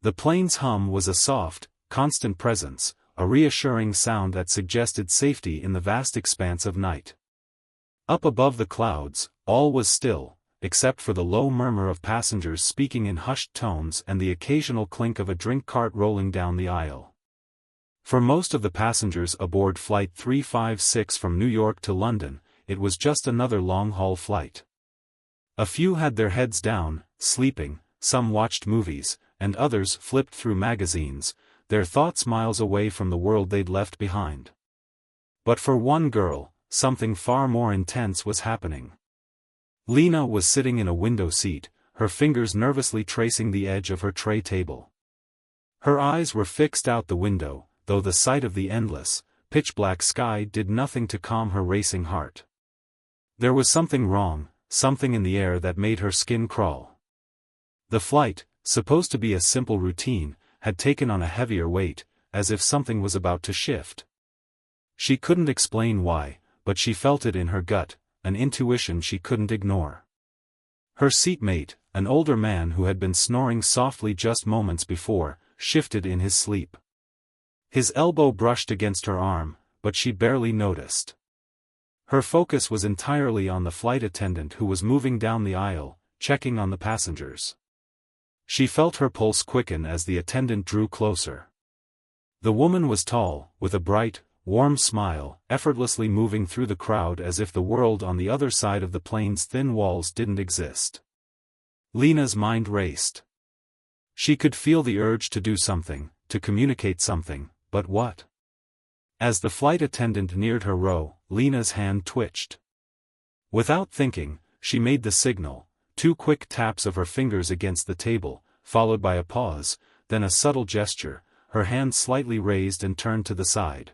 The plane's hum was a soft, constant presence, a reassuring sound that suggested safety in the vast expanse of night. Up above the clouds, all was still, except for the low murmur of passengers speaking in hushed tones and the occasional clink of a drink cart rolling down the aisle. For most of the passengers aboard Flight 356 from New York to London, it was just another long-haul flight. A few had their heads down, sleeping, some watched movies, and others flipped through magazines, their thoughts miles away from the world they'd left behind. But for one girl, something far more intense was happening. Lena was sitting in a window seat, her fingers nervously tracing the edge of her tray table. Her eyes were fixed out the window, though the sight of the endless, pitch-black sky did nothing to calm her racing heart. There was something wrong, something in the air that made her skin crawl. The flight, supposed to be a simple routine, had taken on a heavier weight, as if something was about to shift. She couldn't explain why, but she felt it in her gut, an intuition she couldn't ignore. Her seatmate, an older man who had been snoring softly just moments before, shifted in his sleep. His elbow brushed against her arm, but she barely noticed. Her focus was entirely on the flight attendant who was moving down the aisle, checking on the passengers. She felt her pulse quicken as the attendant drew closer. The woman was tall, with a bright, warm smile, effortlessly moving through the crowd as if the world on the other side of the plane's thin walls didn't exist. Lena's mind raced. She could feel the urge to do something, to communicate something, but what? As the flight attendant neared her row, Lena's hand twitched. Without thinking, she made the signal, 2 quick taps of her fingers against the table, followed by a pause, then a subtle gesture, her hand slightly raised and turned to the side.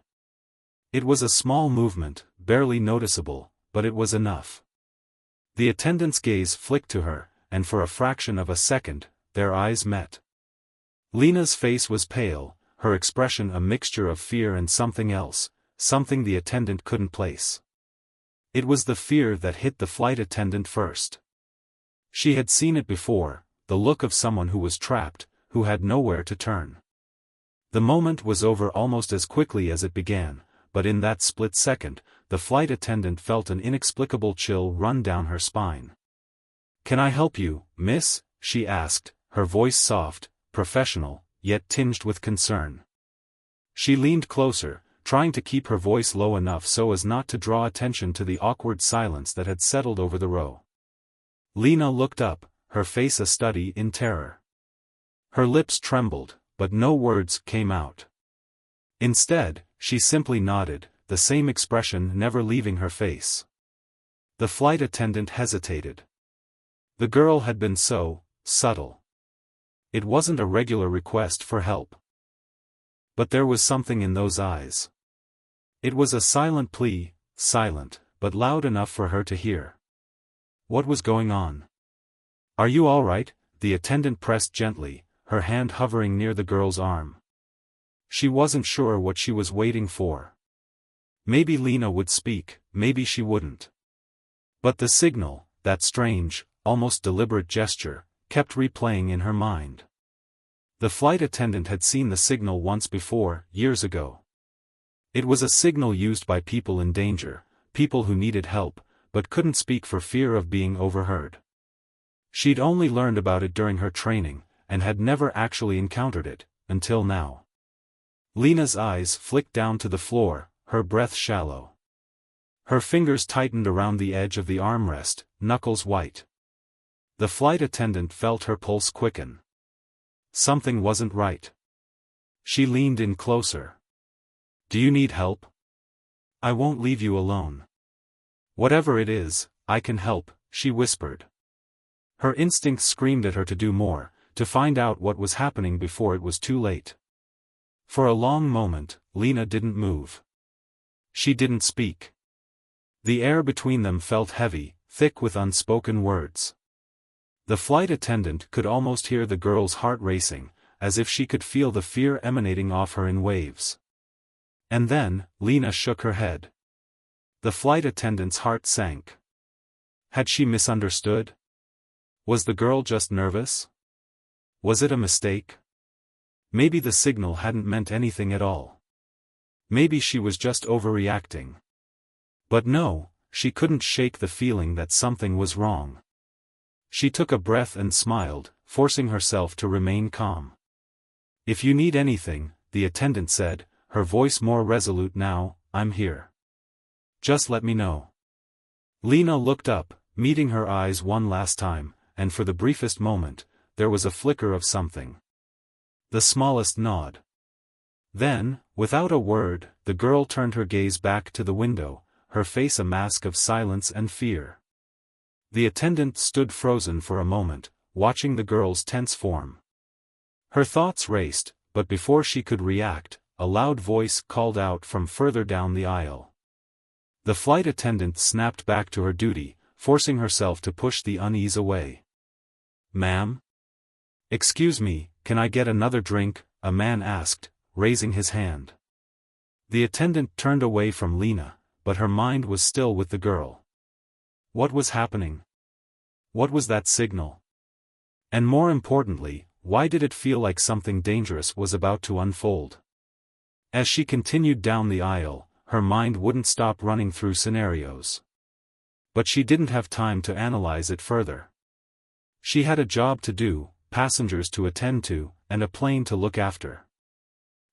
It was a small movement, barely noticeable, but it was enough. The attendant's gaze flicked to her, and for a fraction of a second, their eyes met. Lena's face was pale, her expression a mixture of fear and something else, something the attendant couldn't place. It was the fear that hit the flight attendant first. She had seen it before, the look of someone who was trapped, who had nowhere to turn. The moment was over almost as quickly as it began, but in that split second, the flight attendant felt an inexplicable chill run down her spine. "Can I help you, miss?" she asked, her voice soft, professional, yet tinged with concern. She leaned closer, trying to keep her voice low enough so as not to draw attention to the awkward silence that had settled over the row. Lena looked up, her face a study in terror. Her lips trembled, but no words came out. Instead, she simply nodded, the same expression never leaving her face. The flight attendant hesitated. The girl had been so subtle. It wasn't a regular request for help. But there was something in those eyes. It was a silent plea, silent, but loud enough for her to hear. What was going on? "Are you all right?" the attendant pressed gently, her hand hovering near the girl's arm. She wasn't sure what she was waiting for. Maybe Lena would speak, maybe she wouldn't. But the signal, that strange, almost deliberate gesture, kept replaying in her mind. The flight attendant had seen the signal once before, years ago. It was a signal used by people in danger, people who needed help, but couldn't speak for fear of being overheard. She'd only learned about it during her training, and had never actually encountered it, until now. Lena's eyes flicked down to the floor, her breath shallow. Her fingers tightened around the edge of the armrest, knuckles white. The flight attendant felt her pulse quicken. Something wasn't right. She leaned in closer. "Do you need help? I won't leave you alone. Whatever it is, I can help," she whispered. Her instincts screamed at her to do more, to find out what was happening before it was too late. For a long moment, Lena didn't move. She didn't speak. The air between them felt heavy, thick with unspoken words. The flight attendant could almost hear the girl's heart racing, as if she could feel the fear emanating off her in waves. And then, Lena shook her head. The flight attendant's heart sank. Had she misunderstood? Was the girl just nervous? Was it a mistake? Maybe the signal hadn't meant anything at all. Maybe she was just overreacting. But no, she couldn't shake the feeling that something was wrong. She took a breath and smiled, forcing herself to remain calm. "If you need anything," the attendant said, her voice more resolute now, "I'm here. Just let me know." Lena looked up, meeting her eyes one last time, and for the briefest moment, there was a flicker of something. The smallest nod. Then, without a word, the girl turned her gaze back to the window, her face a mask of silence and fear. The attendant stood frozen for a moment, watching the girl's tense form. Her thoughts raced, but before she could react, a loud voice called out from further down the aisle. The flight attendant snapped back to her duty, forcing herself to push the unease away. "Ma'am? Excuse me, can I get another drink?" a man asked, raising his hand. The attendant turned away from Lena, but her mind was still with the girl. What was happening? What was that signal? And more importantly, why did it feel like something dangerous was about to unfold? As she continued down the aisle, her mind wouldn't stop running through scenarios. But she didn't have time to analyze it further. She had a job to do, passengers to attend to, and a plane to look after.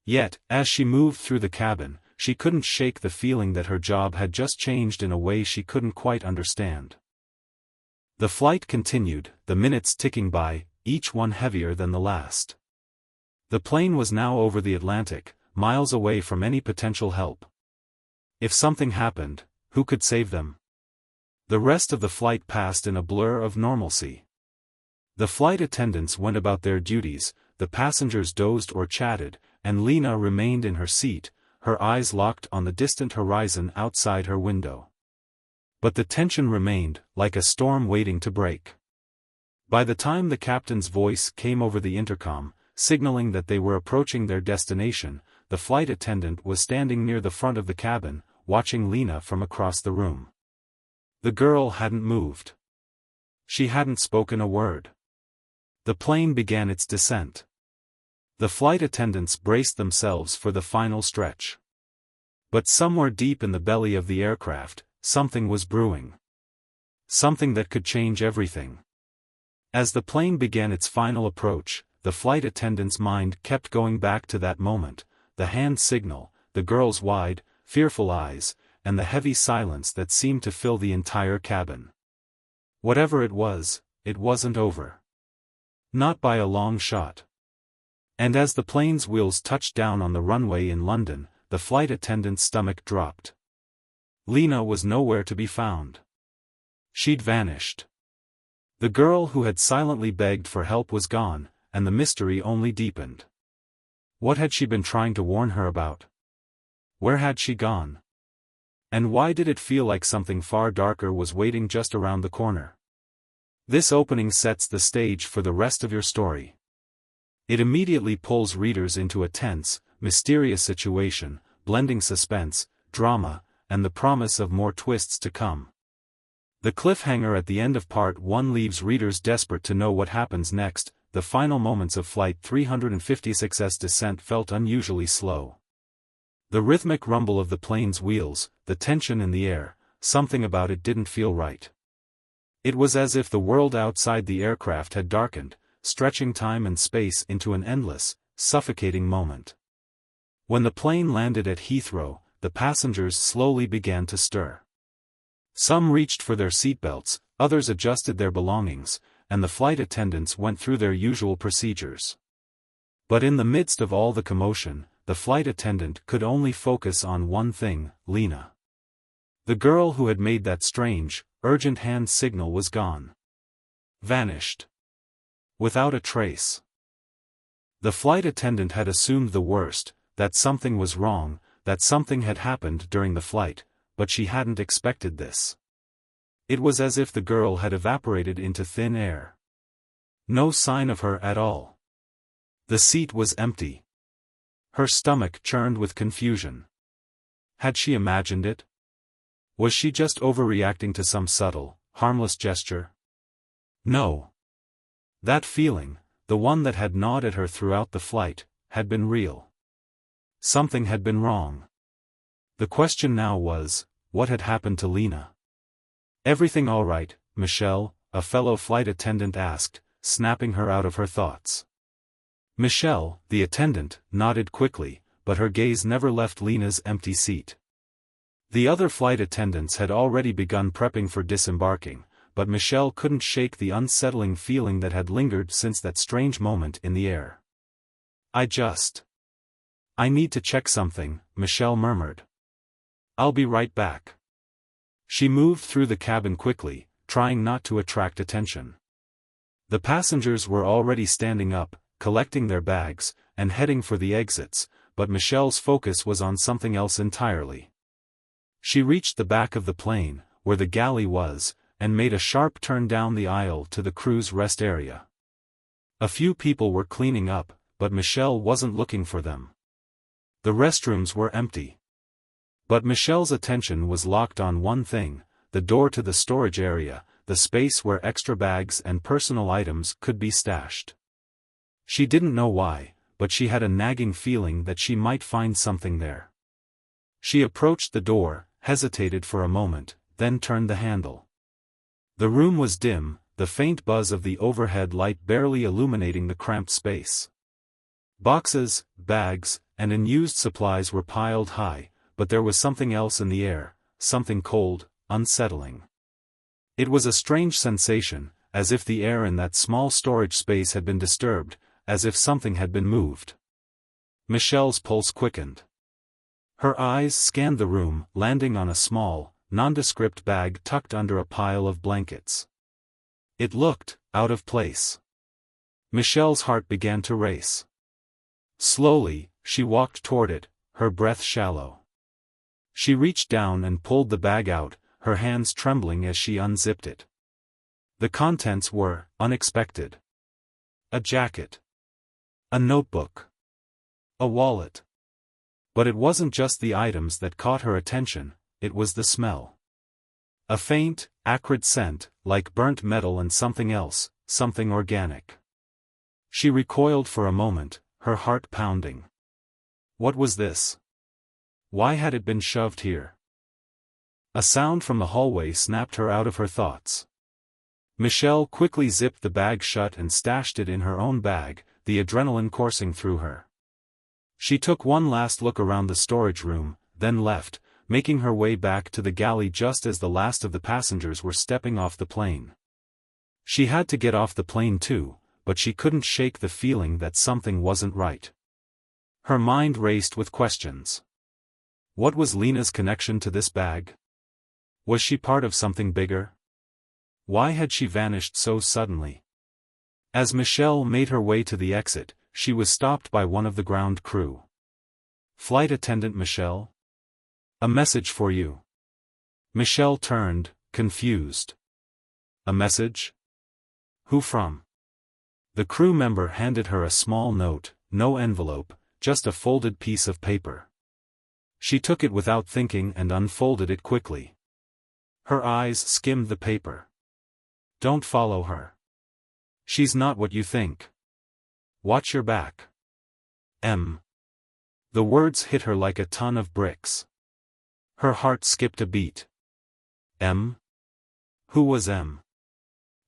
Yet, as she moved through the cabin, she couldn't shake the feeling that her job had just changed in a way she couldn't quite understand. The flight continued, the minutes ticking by, each one heavier than the last. The plane was now over the Atlantic, miles away from any potential help. If something happened, who could save them? The rest of the flight passed in a blur of normalcy. The flight attendants went about their duties, the passengers dozed or chatted, and Lena remained in her seat, her eyes locked on the distant horizon outside her window. But the tension remained, like a storm waiting to break. By the time the captain's voice came over the intercom, signaling that they were approaching their destination, the flight attendant was standing near the front of the cabin, watching Lena from across the room. The girl hadn't moved. She hadn't spoken a word. The plane began its descent. The flight attendants braced themselves for the final stretch. But somewhere deep in the belly of the aircraft, something was brewing. Something that could change everything. As the plane began its final approach, the flight attendant's mind kept going back to that moment, the hand signal, the girl's wide, fearful eyes, and the heavy silence that seemed to fill the entire cabin. Whatever it wasn't over. Not by a long shot. And as the plane's wheels touched down on the runway in London, the flight attendant's stomach dropped. Lena was nowhere to be found. She'd vanished. The girl who had silently begged for help was gone, and the mystery only deepened. What had she been trying to warn her about? Where had she gone? And why did it feel like something far darker was waiting just around the corner? This opening sets the stage for the rest of your story. It immediately pulls readers into a tense, mysterious situation, blending suspense, drama, and the promise of more twists to come. The cliffhanger at the end of Part 1 leaves readers desperate to know what happens next. The final moments of Flight 356's descent felt unusually slow. The rhythmic rumble of the plane's wheels, the tension in the air, something about it didn't feel right. It was as if the world outside the aircraft had darkened, stretching time and space into an endless, suffocating moment. When the plane landed at Heathrow, the passengers slowly began to stir. Some reached for their seatbelts, others adjusted their belongings, and the flight attendants went through their usual procedures. But in the midst of all the commotion, the flight attendant could only focus on one thing: Lena. The girl who had made that strange, urgent hand signal was gone. Vanished. Without a trace. The flight attendant had assumed the worst, that something was wrong, that something had happened during the flight, but she hadn't expected this. It was as if the girl had evaporated into thin air. No sign of her at all. The seat was empty. Her stomach churned with confusion. Had she imagined it? Was she just overreacting to some subtle, harmless gesture? No. That feeling, the one that had gnawed at her throughout the flight, had been real. Something had been wrong. The question now was, what had happened to Lena? "Everything all right, Michelle?" a fellow flight attendant asked, snapping her out of her thoughts. Michelle, the attendant, nodded quickly, but her gaze never left Lena's empty seat. The other flight attendants had already begun prepping for disembarking, but Michelle couldn't shake the unsettling feeling that had lingered since that strange moment in the air. I need to check something," Michelle murmured. "I'll be right back." She moved through the cabin quickly, trying not to attract attention. The passengers were already standing up, collecting their bags, and heading for the exits, but Michelle's focus was on something else entirely. She reached the back of the plane, where the galley was, and made a sharp turn down the aisle to the crew's rest area. A few people were cleaning up, but Michelle wasn't looking for them. The restrooms were empty. But Michelle's attention was locked on one thing: the door to the storage area, the space where extra bags and personal items could be stashed. She didn't know why, but she had a nagging feeling that she might find something there. She approached the door, hesitated for a moment, then turned the handle. The room was dim, the faint buzz of the overhead light barely illuminating the cramped space. Boxes, bags, and unused supplies were piled high, but there was something else in the air, something cold, unsettling. It was a strange sensation, as if the air in that small storage space had been disturbed, as if something had been moved. Michelle's pulse quickened. Her eyes scanned the room, landing on a small, nondescript bag tucked under a pile of blankets. It looked out of place. Michelle's heart began to race. Slowly, she walked toward it, her breath shallow. She reached down and pulled the bag out, her hands trembling as she unzipped it. The contents were unexpected. A jacket. A notebook. A wallet. But it wasn't just the items that caught her attention, it was the smell. A faint, acrid scent, like burnt metal and something else, something organic. She recoiled for a moment, her heart pounding. What was this? Why had it been shoved here? A sound from the hallway snapped her out of her thoughts. Michelle quickly zipped the bag shut and stashed it in her own bag, the adrenaline coursing through her. She took one last look around the storage room, then left, making her way back to the galley just as the last of the passengers were stepping off the plane. She had to get off the plane too, but she couldn't shake the feeling that something wasn't right. Her mind raced with questions. What was Lena's connection to this bag? Was she part of something bigger? Why had she vanished so suddenly? As Michelle made her way to the exit, she was stopped by one of the ground crew. "Flight attendant Michelle? A message for you." Michelle turned, confused. "A message? Who from?" The crew member handed her a small note, no envelope, just a folded piece of paper. She took it without thinking and unfolded it quickly. Her eyes skimmed the paper. "Don't follow her. She's not what you think. Watch your back. M." The words hit her like a ton of bricks. Her heart skipped a beat. M? Who was M?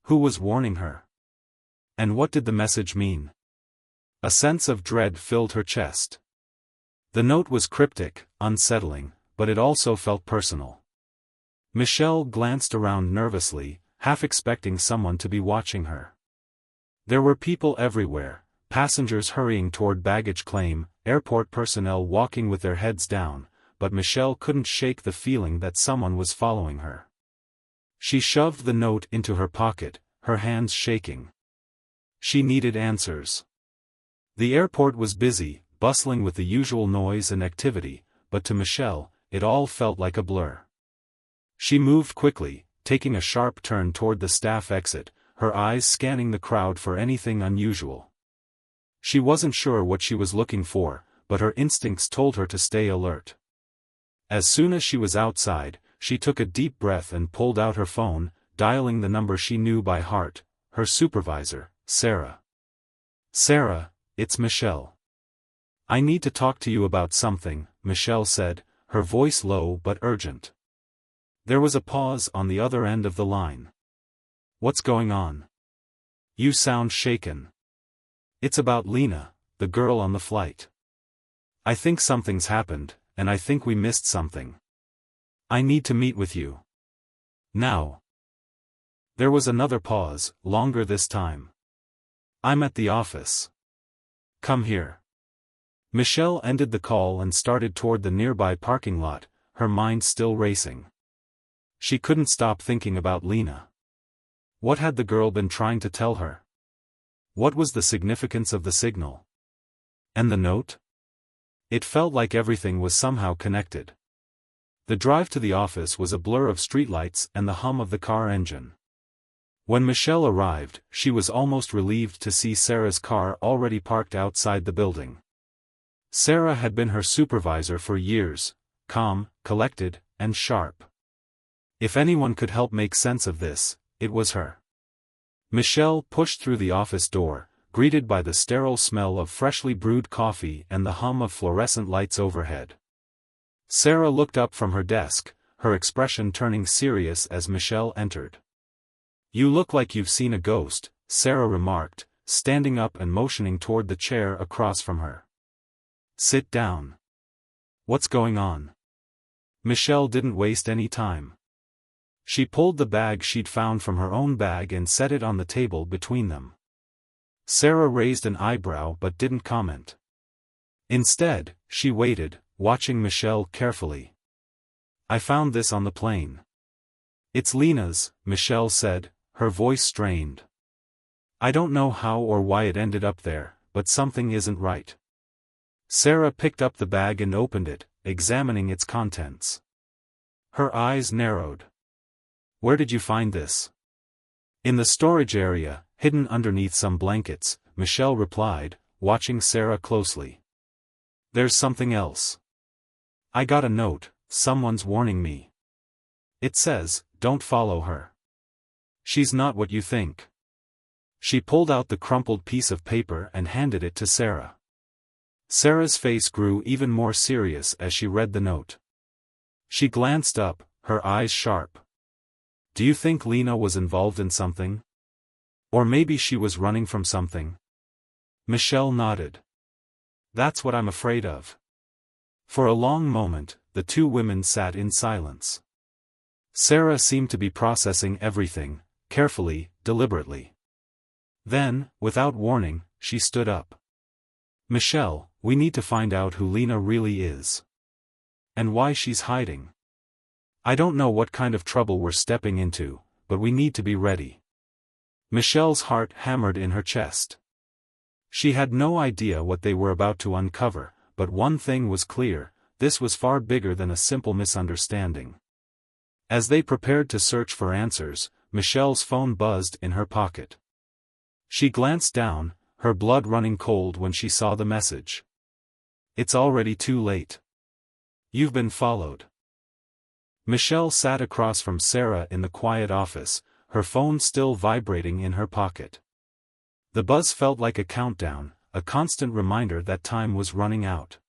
Who was warning her? And what did the message mean? A sense of dread filled her chest. The note was cryptic, unsettling, but it also felt personal. Michelle glanced around nervously, half expecting someone to be watching her. There were people everywhere, passengers hurrying toward baggage claim, airport personnel walking with their heads down, but Michelle couldn't shake the feeling that someone was following her. She shoved the note into her pocket, her hands shaking. She needed answers. The airport was busy, bustling with the usual noise and activity, but to Michelle, it all felt like a blur. She moved quickly, taking a sharp turn toward the staff exit, her eyes scanning the crowd for anything unusual. She wasn't sure what she was looking for, but her instincts told her to stay alert. As soon as she was outside, she took a deep breath and pulled out her phone, dialing the number she knew by heart, her supervisor, Sarah. "Sarah, it's Michelle. I need to talk to you about something, Michelle said, her voice low but urgent. There was a pause on the other end of the line. What's going on? You sound shaken. It's about Lena, the girl on the flight. I think something's happened, and I think we missed something. I need to meet with you. Now. There was another pause, longer this time. I'm at the office. Come here. Michelle ended the call and started toward the nearby parking lot, her mind still racing. She couldn't stop thinking about Lena. What had the girl been trying to tell her? What was the significance of the signal? And the note? It felt like everything was somehow connected. The drive to the office was a blur of streetlights and the hum of the car engine. When Michelle arrived, she was almost relieved to see Sarah's car already parked outside the building. Sarah had been her supervisor for years, calm, collected, and sharp. If anyone could help make sense of this, it was her. Michelle pushed through the office door, greeted by the sterile smell of freshly brewed coffee and the hum of fluorescent lights overhead. Sarah looked up from her desk, her expression turning serious as Michelle entered. You look like you've seen a ghost, Sarah remarked, standing up and motioning toward the chair across from her. Sit down. What's going on? Michelle didn't waste any time. She pulled the bag she'd found from her own bag and set it on the table between them. Sarah raised an eyebrow but didn't comment. Instead, she waited, watching Michelle carefully. I found this on the plane. It's Lena's, Michelle said, her voice strained. I don't know how or why it ended up there, but something isn't right. Sarah picked up the bag and opened it, examining its contents. Her eyes narrowed. Where did you find this? In the storage area, hidden underneath some blankets, Michelle replied, watching Sarah closely. There's something else. I got a note, someone's warning me. It says, don't follow her. She's not what you think. She pulled out the crumpled piece of paper and handed it to Sarah. Sarah's face grew even more serious as she read the note. She glanced up, her eyes sharp. Do you think Lena was involved in something? Or maybe she was running from something? Michelle nodded. That's what I'm afraid of. For a long moment, the two women sat in silence. Sarah seemed to be processing everything, carefully, deliberately. Then, without warning, she stood up. Michelle, we need to find out who Lena really is. And why she's hiding. I don't know what kind of trouble we're stepping into, but we need to be ready. Michelle's heart hammered in her chest. She had no idea what they were about to uncover, but one thing was clear, this was far bigger than a simple misunderstanding. As they prepared to search for answers, Michelle's phone buzzed in her pocket. She glanced down, her blood running cold when she saw the message. It's already too late. You've been followed. Michelle sat across from Sarah in the quiet office, her phone still vibrating in her pocket. The buzz felt like a countdown, a constant reminder that time was running out.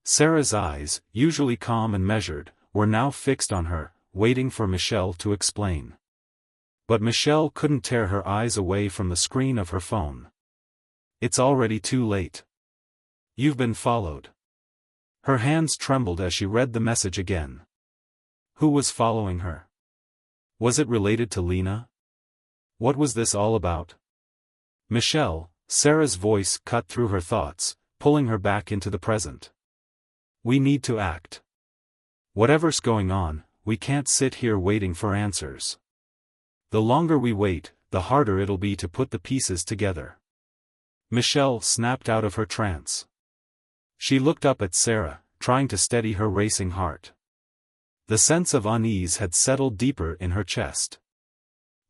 Sarah's eyes, usually calm and measured, were now fixed on her, waiting for Michelle to explain. But Michelle couldn't tear her eyes away from the screen of her phone. It's already too late. You've been followed. Her hands trembled as she read the message again. Who was following her? Was it related to Lena? What was this all about? Michelle, Sarah's voice cut through her thoughts, pulling her back into the present. We need to act. Whatever's going on, we can't sit here waiting for answers. The longer we wait, the harder it'll be to put the pieces together. Michelle snapped out of her trance. She looked up at Sarah, trying to steady her racing heart. The sense of unease had settled deeper in her chest.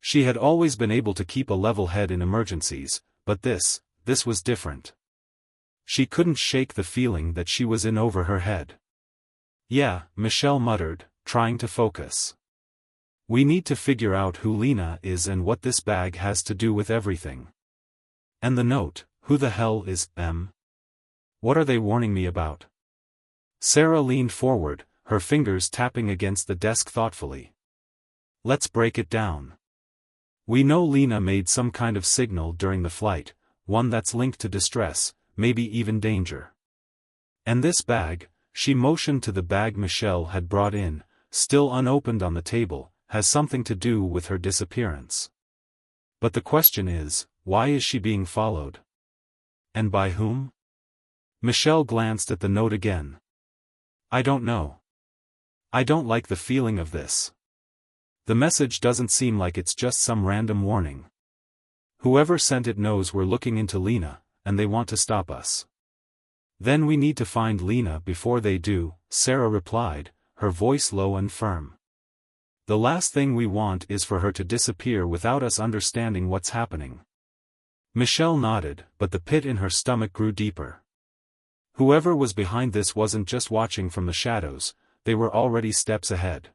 She had always been able to keep a level head in emergencies, but this was different. She couldn't shake the feeling that she was in over her head. Yeah, Michelle muttered, trying to focus. We need to figure out who Lena is and what this bag has to do with everything. And the note, who the hell is M? What are they warning me about? Sarah leaned forward, her fingers tapping against the desk thoughtfully. Let's break it down. We know Lena made some kind of signal during the flight, one that's linked to distress, maybe even danger. And this bag, she motioned to the bag Michelle had brought in, still unopened on the table, has something to do with her disappearance. But the question is, why is she being followed? And by whom? Michelle glanced at the note again. I don't know. I don't like the feeling of this. The message doesn't seem like it's just some random warning. Whoever sent it knows we're looking into Lena, and they want to stop us. Then we need to find Lena before they do, Sarah replied, her voice low and firm. The last thing we want is for her to disappear without us understanding what's happening. Michelle nodded, but the pit in her stomach grew deeper. Whoever was behind this wasn't just watching from the shadows, they were already steps ahead.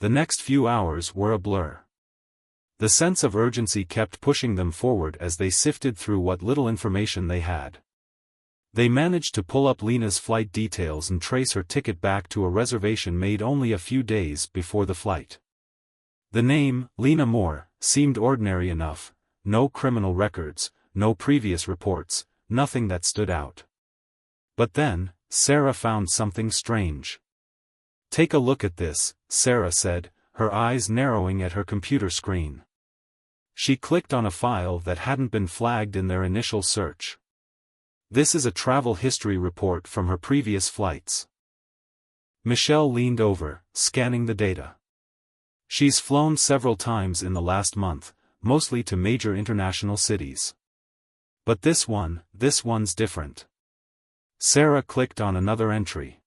The next few hours were a blur. The sense of urgency kept pushing them forward as they sifted through what little information they had. They managed to pull up Lena's flight details and trace her ticket back to a reservation made only a few days before the flight. The name, Lena Moore, seemed ordinary enough, no criminal records, no previous reports, nothing that stood out. But then, Sarah found something strange. Take a look at this, Sarah said, her eyes narrowing at her computer screen. She clicked on a file that hadn't been flagged in their initial search. This is a travel history report from her previous flights. Michelle leaned over, scanning the data. She's flown several times in the last month, mostly to major international cities. But this one's different. Sarah clicked on another entry.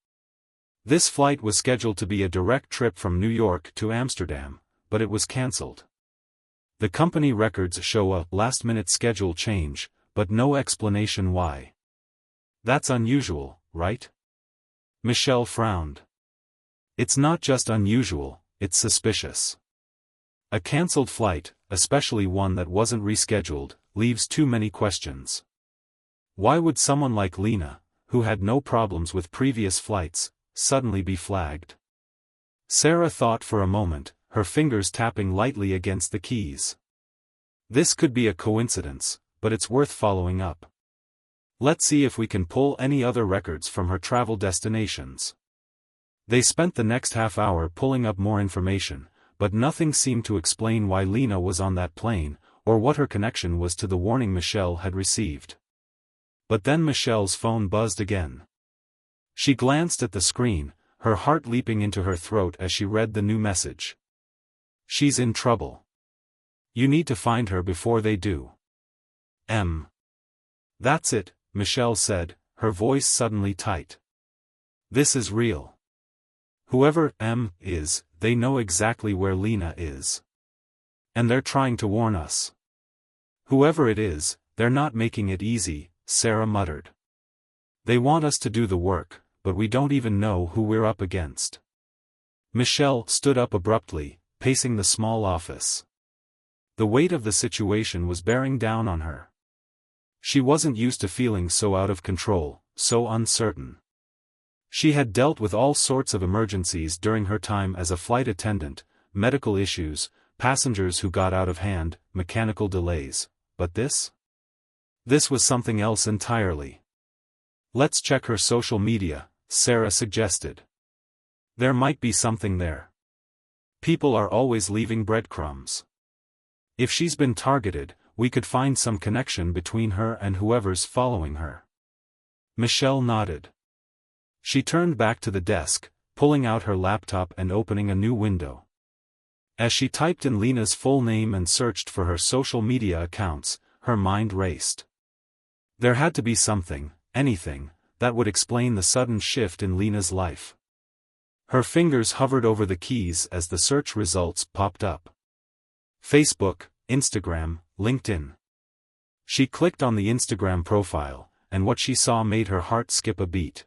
This flight was scheduled to be a direct trip from New York to Amsterdam, but it was cancelled. The company records show a last-minute schedule change, but no explanation why. That's unusual, right? Michelle frowned. It's not just unusual, it's suspicious. A cancelled flight, especially one that wasn't rescheduled, leaves too many questions. Why would someone like Lena, who had no problems with previous flights, suddenly be flagged? Sarah thought for a moment, her fingers tapping lightly against the keys. This could be a coincidence, but it's worth following up. Let's see if we can pull any other records from her travel destinations. They spent the next half hour pulling up more information, but nothing seemed to explain why Lena was on that plane, or what her connection was to the warning Michelle had received. But then Michelle's phone buzzed again. She glanced at the screen, her heart leaping into her throat as she read the new message. She's in trouble. You need to find her before they do. That's it, Michelle said, her voice suddenly tight. This is real. Whoever is, they know exactly where Lena is. And they're trying to warn us. Whoever it is, they're not making it easy, Sarah muttered. They want us to do the work, but we don't even know who we're up against. Michelle stood up abruptly, pacing the small office. The weight of the situation was bearing down on her. She wasn't used to feeling so out of control, so uncertain. She had dealt with all sorts of emergencies during her time as a flight attendant, medical issues, passengers who got out of hand, mechanical delays, but this? This was something else entirely. Let's check her social media, Sarah suggested. There might be something there. People are always leaving breadcrumbs. If she's been targeted, we could find some connection between her and whoever's following her. Michelle nodded. She turned back to the desk, pulling out her laptop and opening a new window. As she typed in Lena's full name and searched for her social media accounts, her mind raced. There had to be something, anything, that would explain the sudden shift in Lena's life. Her fingers hovered over the keys as the search results popped up. Facebook, Instagram, LinkedIn. She clicked on the Instagram profile, and what she saw made her heart skip a beat.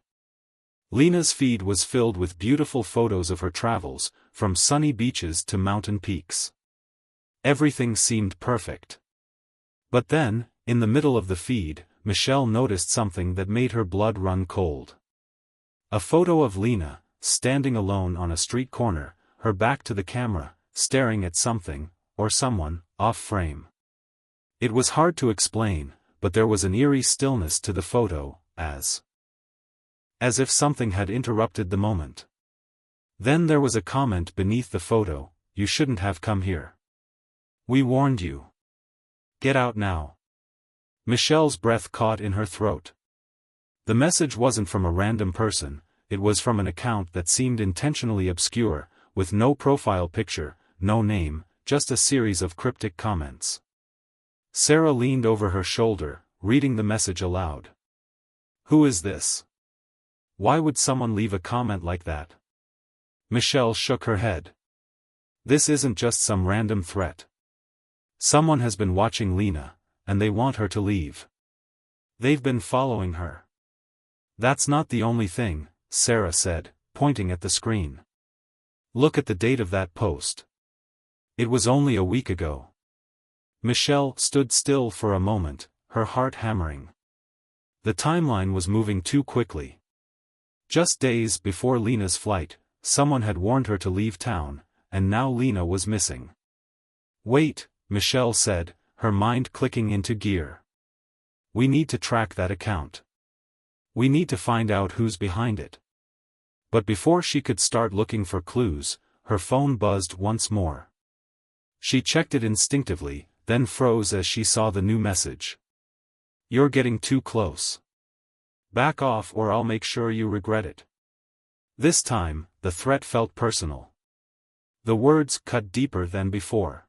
Lena's feed was filled with beautiful photos of her travels, from sunny beaches to mountain peaks. Everything seemed perfect. But then, in the middle of the feed, Michelle noticed something that made her blood run cold. A photo of Lena, standing alone on a street corner, her back to the camera, staring at something, or someone, off frame. It was hard to explain, but there was an eerie stillness to the photo, as if something had interrupted the moment. Then there was a comment beneath the photo, "You shouldn't have come here. We warned you. Get out now." Michelle's breath caught in her throat. The message wasn't from a random person, it was from an account that seemed intentionally obscure, with no profile picture, no name, just a series of cryptic comments. Sarah leaned over her shoulder, reading the message aloud. "Who is this? Why would someone leave a comment like that?" Michelle shook her head. "This isn't just some random threat. Someone has been watching Lena, and they want her to leave. They've been following her." "That's not the only thing," Sarah said, pointing at the screen. "Look at the date of that post. It was only a week ago." Michelle stood still for a moment, her heart hammering. The timeline was moving too quickly. Just days before Lena's flight, someone had warned her to leave town, and now Lena was missing. "Wait," Michelle said, her mind clicking into gear. "We need to track that account. We need to find out who's behind it." But before she could start looking for clues, her phone buzzed once more. She checked it instinctively, then froze as she saw the new message. "You're getting too close. Back off or I'll make sure you regret it." This time, the threat felt personal. The words cut deeper than before.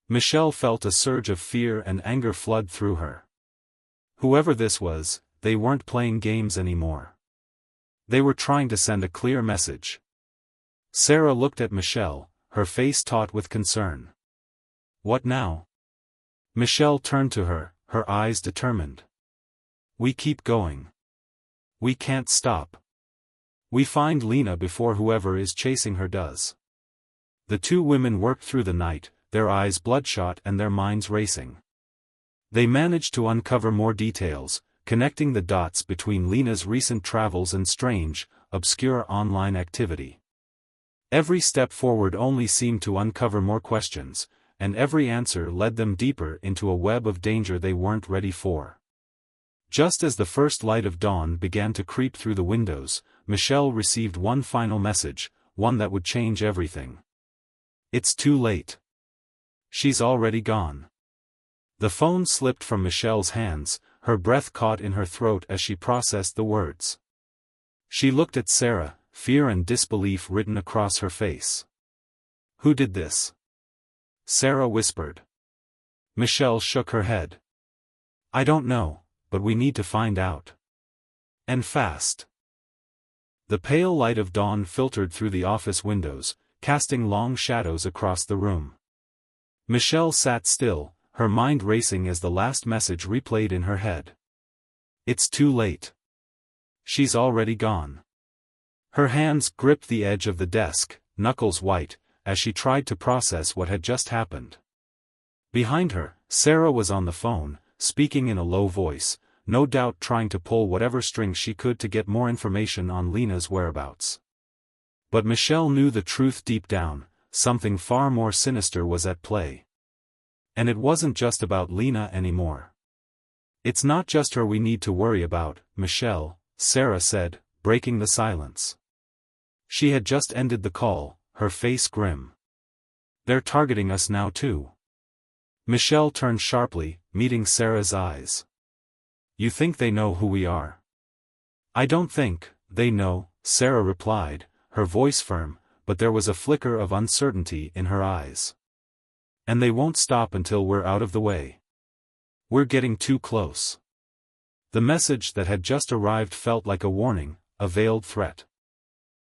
Michelle felt a surge of fear and anger flood through her. Whoever this was, they weren't playing games anymore. They were trying to send a clear message. Sarah looked at Michelle, her face taut with concern. "What now?" Michelle turned to her, her eyes determined. "We keep going. We can't stop. We find Lena before whoever is chasing her does." The two women worked through the night, their eyes bloodshot and their minds racing. They managed to uncover more details, connecting the dots between Lena's recent travels and strange, obscure online activity. Every step forward only seemed to uncover more questions, and every answer led them deeper into a web of danger they weren't ready for. Just as the first light of dawn began to creep through the windows, Michelle received one final message, one that would change everything. "It's too late. She's already gone." The phone slipped from Michelle's hands, her breath caught in her throat as she processed the words. She looked at Sarah, fear and disbelief written across her face. "Who did this?" Sarah whispered. Michelle shook her head. "I don't know, but we need to find out. And fast." The pale light of dawn filtered through the office windows, casting long shadows across the room. Michelle sat still, her mind racing as the last message replayed in her head. "It's too late. She's already gone." Her hands gripped the edge of the desk, knuckles white, as she tried to process what had just happened. Behind her, Sarah was on the phone, speaking in a low voice, no doubt trying to pull whatever strings she could to get more information on Lena's whereabouts. But Michelle knew the truth deep down, something far more sinister was at play. And it wasn't just about Lena anymore. "It's not just her we need to worry about, Michelle," Sarah said, breaking the silence. She had just ended the call, her face grim. "They're targeting us now too." Michelle turned sharply, meeting Sarah's eyes. "You think they know who we are?" "I don't think they know," Sarah replied, her voice firm, but there was a flicker of uncertainty in her eyes. "And they won't stop until we're out of the way. We're getting too close." The message that had just arrived felt like a warning, a veiled threat.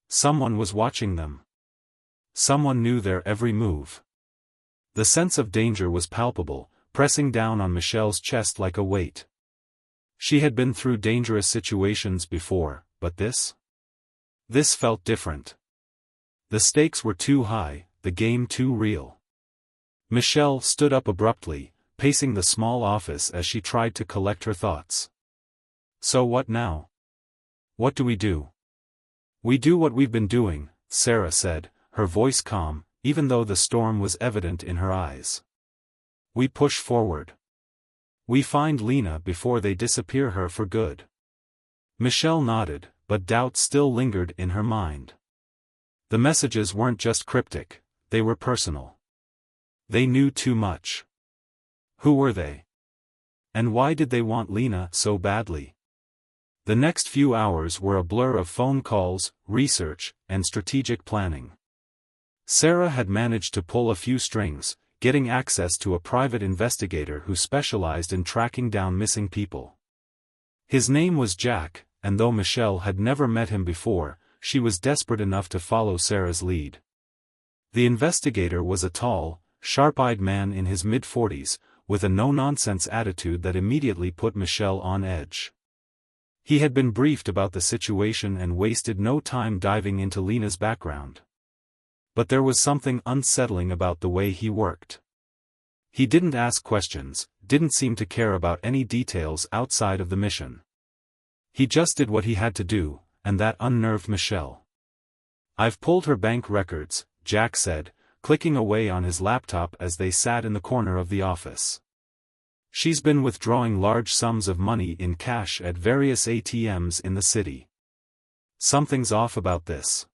Someone was watching them. Someone knew their every move. The sense of danger was palpable, pressing down on Michelle's chest like a weight. She had been through dangerous situations before, but this felt different. The stakes were too high, the game too real. Michelle stood up abruptly, pacing the small office as she tried to collect her thoughts. So what now? What do we do? We do what we've been doing, Sarah said, her voice calm, even though the storm was evident in her eyes. We push forward. We find Lena before they disappear her for good. Michelle nodded, but doubt still lingered in her mind. The messages weren't just cryptic, they were personal. They knew too much. Who were they? And why did they want Lena so badly? The next few hours were a blur of phone calls, research, and strategic planning. Sarah had managed to pull a few strings, getting access to a private investigator who specialized in tracking down missing people. His name was Jack, and though Michelle had never met him before, she was desperate enough to follow Sarah's lead. The investigator was a tall, sharp-eyed man in his mid-40s, with a no-nonsense attitude that immediately put Michelle on edge. He had been briefed about the situation and wasted no time diving into Lena's background. But there was something unsettling about the way he worked. He didn't ask questions, didn't seem to care about any details outside of the mission. He just did what he had to do, and that unnerved Michelle. "I've pulled her bank records," Jack said, clicking away on his laptop as they sat in the corner of the office. "She's been withdrawing large sums of money in cash at various ATMs in the city. Something's off about this.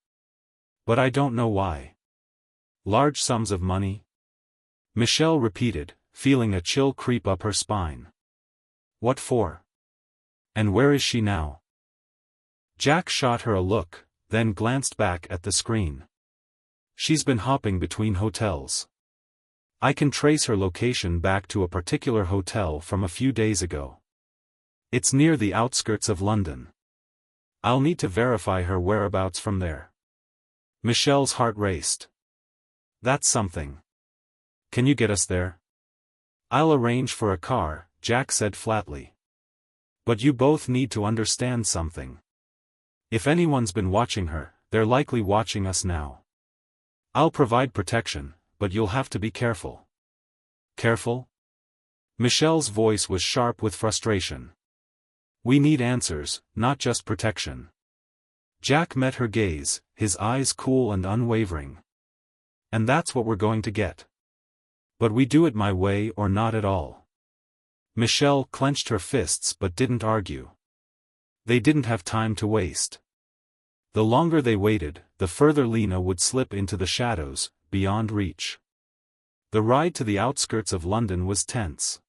But I don't know why." "Large sums of money?" Michelle repeated, feeling a chill creep up her spine. "What for? And where is she now?" Jack shot her a look, then glanced back at the screen. "She's been hopping between hotels. I can trace her location back to a particular hotel from a few days ago. It's near the outskirts of London. I'll need to verify her whereabouts from there." Michelle's heart raced. "That's something. Can you get us there?" "I'll arrange for a car," Jack said flatly. "But you both need to understand something. If anyone's been watching her, they're likely watching us now. I'll provide protection, but you'll have to be careful." "Careful?" Michelle's voice was sharp with frustration. "We need answers, not just protection." Jack met her gaze, his eyes cool and unwavering. "And that's what we're going to get. But we do it my way or not at all." Michelle clenched her fists but didn't argue. They didn't have time to waste. The longer they waited, the further Lena would slip into the shadows, beyond reach. The ride to the outskirts of London was tense.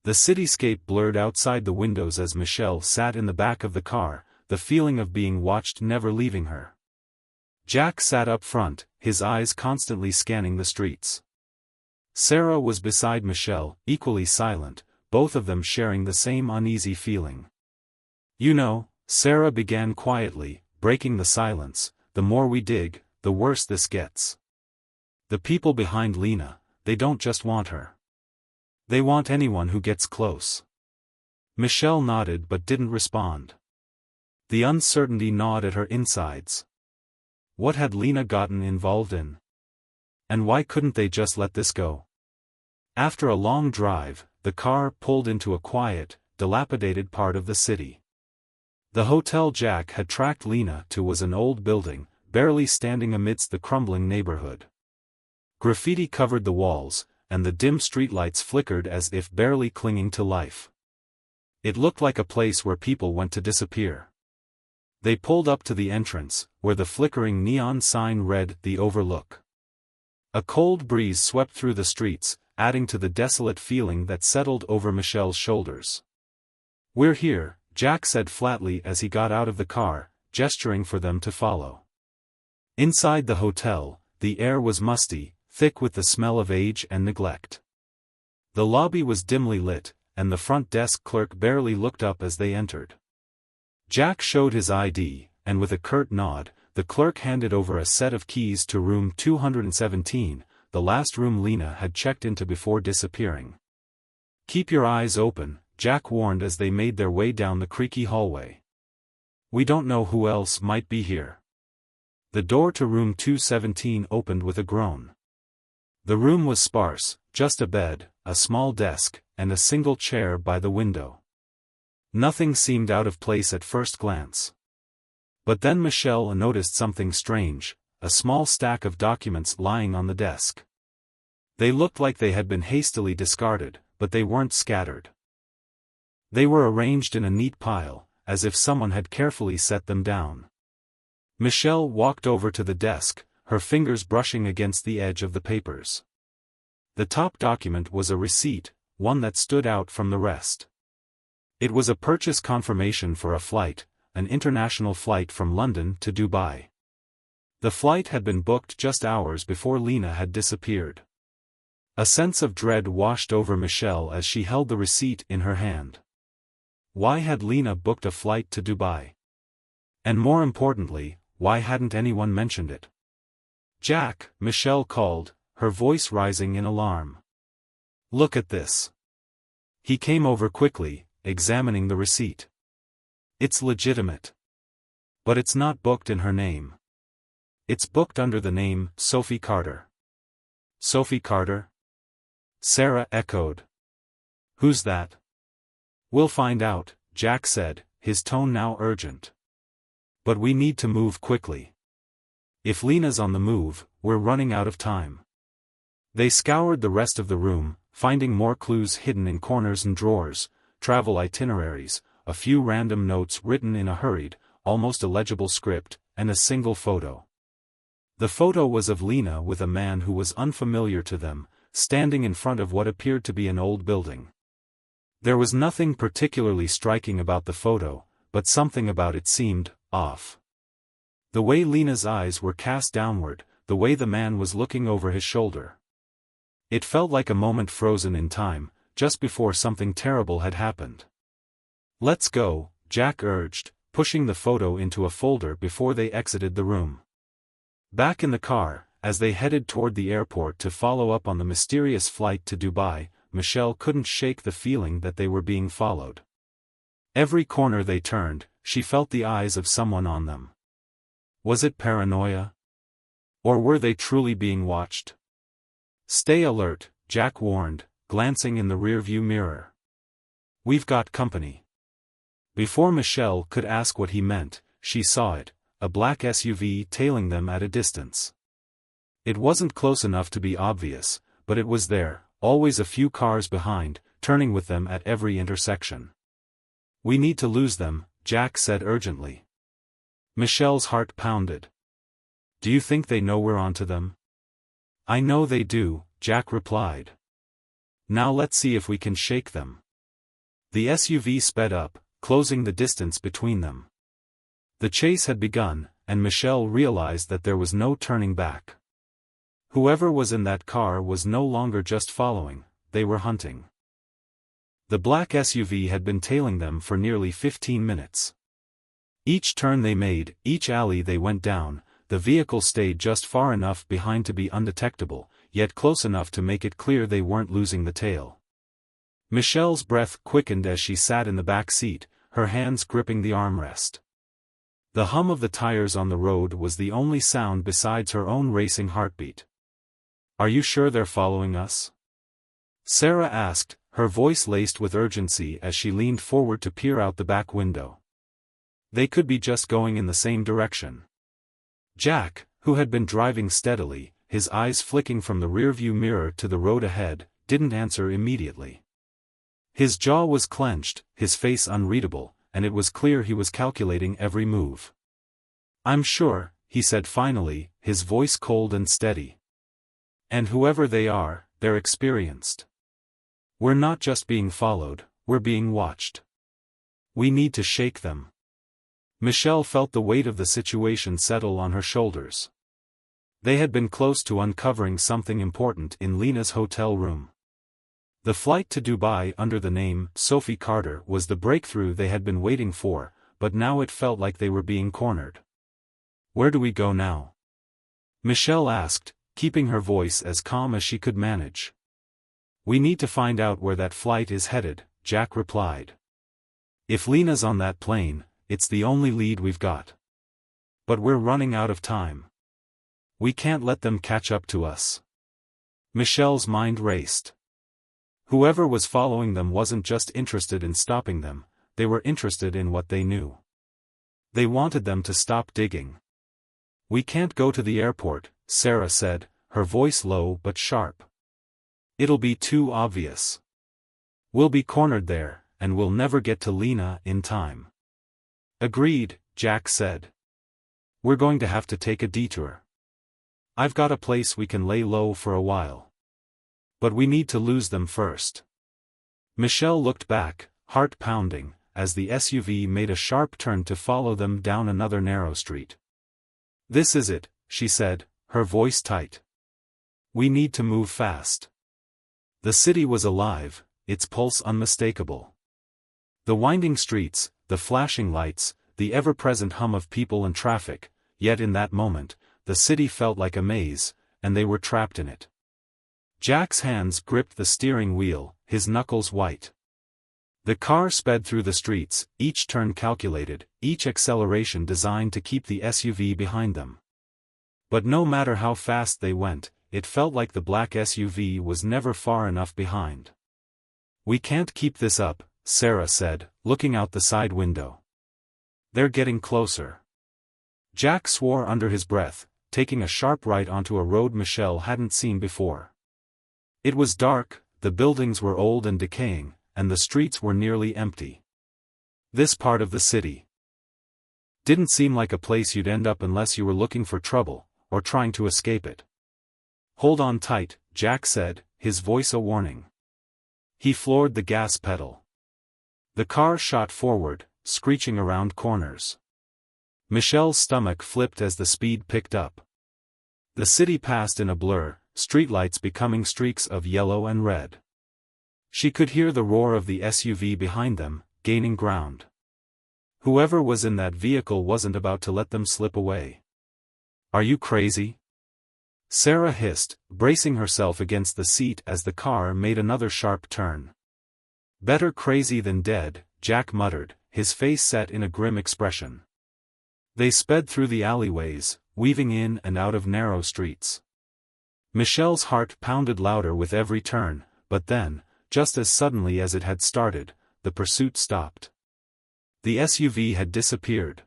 The cityscape blurred outside the windows as Michelle sat in the back of the car, the feeling of being watched never leaving her. Jack sat up front, his eyes constantly scanning the streets. Sarah was beside Michelle, equally silent, both of them sharing the same uneasy feeling. "You know," Sarah began quietly, breaking the silence, "the more we dig, the worse this gets. The people behind Lena, they don't just want her. They want anyone who gets close." Michelle nodded but didn't respond. The uncertainty gnawed at her insides. What had Lena gotten involved in? And why couldn't they just let this go? After a long drive, the car pulled into a quiet, dilapidated part of the city. The hotel Jack had tracked Lena to was an old building, barely standing amidst the crumbling neighborhood. Graffiti covered the walls, and the dim streetlights flickered as if barely clinging to life. It looked like a place where people went to disappear. They pulled up to the entrance, where the flickering neon sign read, "The Overlook." A cold breeze swept through the streets, adding to the desolate feeling that settled over Michelle's shoulders. "We're here," Jack said flatly as he got out of the car, gesturing for them to follow. Inside the hotel, the air was musty, thick with the smell of age and neglect. The lobby was dimly lit, and the front desk clerk barely looked up as they entered. Jack showed his ID, and with a curt nod, the clerk handed over a set of keys to room 217, the last room Lena had checked into before disappearing. "Keep your eyes open," Jack warned as they made their way down the creaky hallway. "We don't know who else might be here." The door to room 217 opened with a groan. The room was sparse, just a bed, a small desk, and a single chair by the window. Nothing seemed out of place at first glance. But then Michelle noticed something strange, a small stack of documents lying on the desk. They looked like they had been hastily discarded, but they weren't scattered. They were arranged in a neat pile, as if someone had carefully set them down. Michelle walked over to the desk, her fingers brushing against the edge of the papers. The top document was a receipt, one that stood out from the rest. It was a purchase confirmation for a flight, an international flight from London to Dubai. The flight had been booked just hours before Lena had disappeared. A sense of dread washed over Michelle as she held the receipt in her hand. Why had Lena booked a flight to Dubai? And more importantly, why hadn't anyone mentioned it? "Jack," Michelle called, her voice rising in alarm. "Look at this." He came over quickly, examining the receipt. "It's legitimate. But it's not booked in her name. It's booked under the name Sophie Carter." "Sophie Carter?" Sarah echoed. "Who's that?" "We'll find out," Jack said, his tone now urgent. "But we need to move quickly. If Lena's on the move, we're running out of time." They scoured the rest of the room, finding more clues hidden in corners and drawers, travel itineraries, a few random notes written in a hurried, almost illegible script, and a single photo. The photo was of Lena with a man who was unfamiliar to them, standing in front of what appeared to be an old building. There was nothing particularly striking about the photo, but something about it seemed off. The way Lena's eyes were cast downward, the way the man was looking over his shoulder. It felt like a moment frozen in time, just before something terrible had happened. "Let's go," Jack urged, pushing the photo into a folder before they exited the room. Back in the car, as they headed toward the airport to follow up on the mysterious flight to Dubai, Michelle couldn't shake the feeling that they were being followed. Every corner they turned, she felt the eyes of someone on them. Was it paranoia? Or were they truly being watched? "Stay alert," Jack warned, glancing in the rearview mirror. "We've got company." Before Michelle could ask what he meant, she saw it, a black SUV tailing them at a distance. It wasn't close enough to be obvious, but it was there, always a few cars behind, turning with them at every intersection. "We need to lose them," Jack said urgently. Michelle's heart pounded. "Do you think they know we're onto them?" "I know they do," Jack replied. "Now let's see if we can shake them." The SUV sped up, closing the distance between them. The chase had begun, and Michelle realized that there was no turning back. Whoever was in that car was no longer just following, they were hunting. The black SUV had been tailing them for nearly 15 minutes. Each turn they made, each alley they went down, the vehicle stayed just far enough behind to be undetectable, yet close enough to make it clear they weren't losing the tail. Michelle's breath quickened as she sat in the back seat, her hands gripping the armrest. The hum of the tires on the road was the only sound besides her own racing heartbeat. "Are you sure they're following us?" Sarah asked, her voice laced with urgency as she leaned forward to peer out the back window. "They could be just going in the same direction." Jack, who had been driving steadily, his eyes flicking from the rearview mirror to the road ahead, didn't answer immediately. His jaw was clenched, his face unreadable, and it was clear he was calculating every move. "I'm sure," he said finally, his voice cold and steady. "And whoever they are, they're experienced. We're not just being followed, we're being watched. We need to shake them." Michelle felt the weight of the situation settle on her shoulders. They had been close to uncovering something important in Lena's hotel room. The flight to Dubai under the name Sophie Carter was the breakthrough they had been waiting for, but now it felt like they were being cornered. "Where do we go now?" Michelle asked, keeping her voice as calm as she could manage. "We need to find out where that flight is headed," Jack replied. "If Lena's on that plane, it's the only lead we've got. But we're running out of time. We can't let them catch up to us." Michelle's mind raced. Whoever was following them wasn't just interested in stopping them, they were interested in what they knew. They wanted them to stop digging. "We can't go to the airport," Sarah said, her voice low but sharp. "It'll be too obvious. We'll be cornered there, and we'll never get to Lena in time." "Agreed," Jack said. "We're going to have to take a detour. I've got a place we can lay low for a while. But we need to lose them first." Michelle looked back, heart pounding, as the SUV made a sharp turn to follow them down another narrow street. "This is it," she said, her voice tight. "We need to move fast." The city was alive, its pulse unmistakable. The winding streets, the flashing lights, the ever-present hum of people and traffic, yet in that moment, the city felt like a maze, and they were trapped in it. Jack's hands gripped the steering wheel, his knuckles white. The car sped through the streets, each turn calculated, each acceleration designed to keep the SUV behind them. But no matter how fast they went, it felt like the black SUV was never far enough behind. "We can't keep this up," Sarah said, looking out the side window. "They're getting closer." Jack swore under his breath, taking a sharp right onto a road Michelle hadn't seen before. It was dark, the buildings were old and decaying, and the streets were nearly empty. This part of the city didn't seem like a place you'd end up unless you were looking for trouble, or trying to escape it. "Hold on tight," Jack said, his voice a warning. He floored the gas pedal. The car shot forward, screeching around corners. Michelle's stomach flipped as the speed picked up. The city passed in a blur, streetlights becoming streaks of yellow and red. She could hear the roar of the SUV behind them, gaining ground. Whoever was in that vehicle wasn't about to let them slip away. "Are you crazy?" Sarah hissed, bracing herself against the seat as the car made another sharp turn. "Better crazy than dead," Jack muttered, his face set in a grim expression. They sped through the alleyways, weaving in and out of narrow streets. Michelle's heart pounded louder with every turn, but then, just as suddenly as it had started, the pursuit stopped. The SUV had disappeared.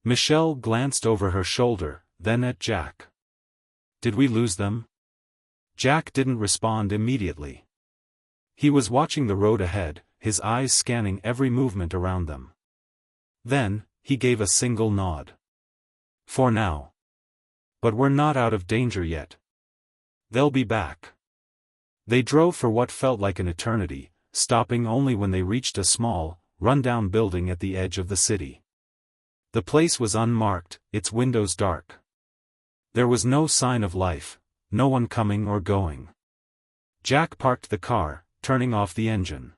Michelle glanced over her shoulder, then at Jack. "Did we lose them?" Jack didn't respond immediately. He was watching the road ahead, his eyes scanning every movement around them. Then, he gave a single nod. "For now. But we're not out of danger yet. They'll be back." They drove for what felt like an eternity, stopping only when they reached a small, run-down building at the edge of the city. The place was unmarked, its windows dark. There was no sign of life, no one coming or going. Jack parked the car, turning off the engine.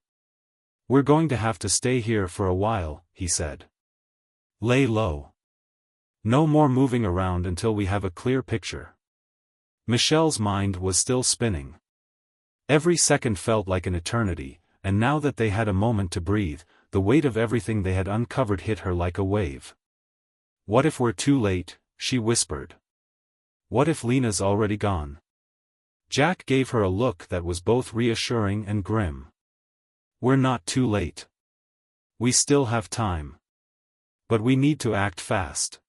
"We're going to have to stay here for a while," he said. "Lay low. No more moving around until we have a clear picture." Michelle's mind was still spinning. Every second felt like an eternity, and now that they had a moment to breathe, the weight of everything they had uncovered hit her like a wave. "What if we're too late?" she whispered. "What if Lena's already gone?" Jack gave her a look that was both reassuring and grim. "We're not too late. We still have time. But we need to act fast.